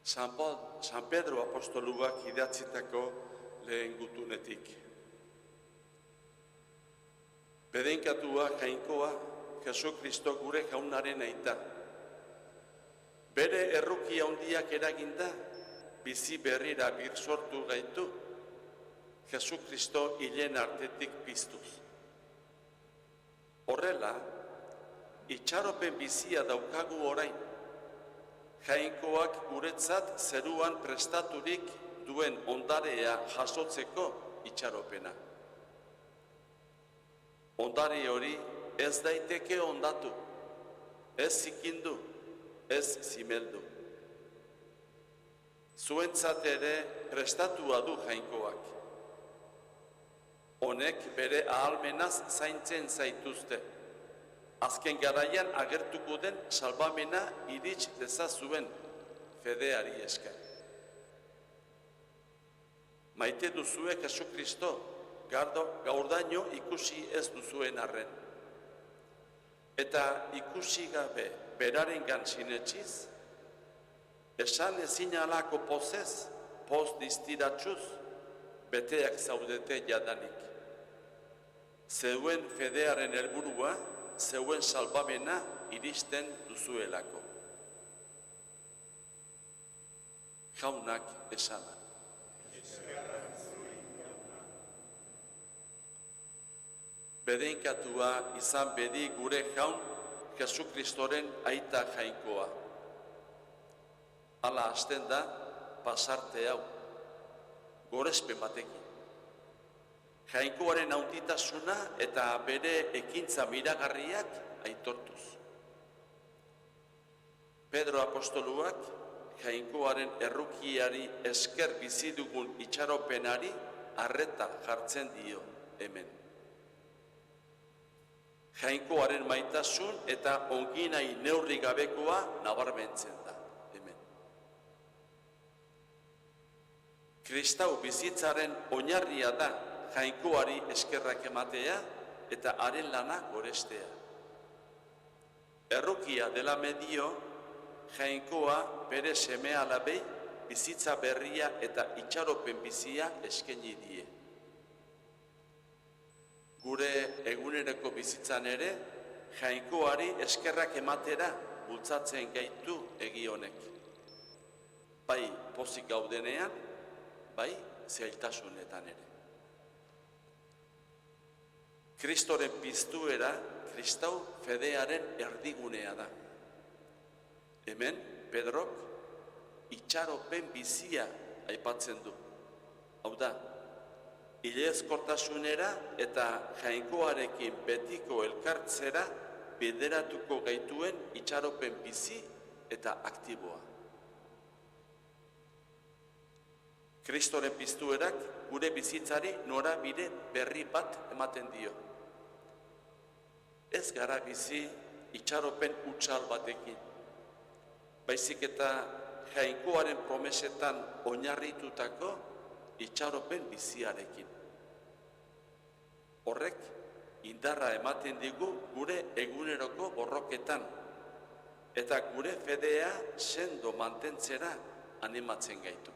San Pedro apostoluak idatzitako lehen gutunetik. Bedenkatua jainkoa, Jesu Kristo gure jaunaren aita. Bere erruki handiak eraginda, bizi berrira birsortu gaitu, Jesu Kristo hilen artetik piztuz. Horrela, itxaropen bizia daukagu orain, jainkoak guretzat zeruan prestaturik duen ondarea jasotzeko itxaropena. Ondare hori ez daiteke ondatu, ez zikindu, ez zimeldu. Zuentzat ere prestatua du jainkoak. Honek bere ahalmenaz zaintzen zaituzte. Azken garaian agertuko den salbamena irits dezazuen fedeari esker. Maite duzue Jesu Kristo, gaurdaino ikusi ez duzuen arren. Eta ikusi gabe berarengan sinetxiz, esan ezin alako pozez, poz diztiratxuz, beteak zaudete jadanik. Zeuen fedearen helburua, zeuen salbamena iristen duzuelako. Jaunak esana. Bedenkatua izan bedi gure jaun Jesu Kristoren aita jainkoa. Hala hasten da pasarte hau, gorespen batekin. Jainkoaren handitasuna eta bere ekintza miragarriak aitortuz. Pedro apostoluak jainkoaren errukiari esker bizi dugun itxaropenari arreta jartzen dio hemen. Jainkoaren maitasun eta onginai neurri gabekoa nabarmentzen da hemen. Kristau bizitzaren oinarria da jainkoari eskerrak ematea eta haren lana gorestea. Errukia dela medio, jainkoa bere seme-alabei bizitza berria eta itxaropen bizia eskaini die. Gure eguneroko bizitzan ere, jainkoari eskerrak ematera bultzatzen gaitu egi honek. Bai pozik gaudenean, bai zailtasunetan ere. Kristoren piztuera, Kristau fedearen erdigunea da. Hemen, Pedrok itxaropen bizia aipatzen du. Hau da, hilezkortasunera eta jainkoarekin betiko elkartzera bideratuko gaituen itxaropen bizi eta aktiboa. Kristoren piztuerak gure bizitzari norabide berri bat ematen dio. Ez gara bizi itxaropen hutsal batekin, baizik eta jainkoaren promesetan oinarritutako itxaropen biziarekin. Horrek indarra ematen digu gure eguneroko borroketan eta gure fedea sendo mantentzera animatzen gaitu.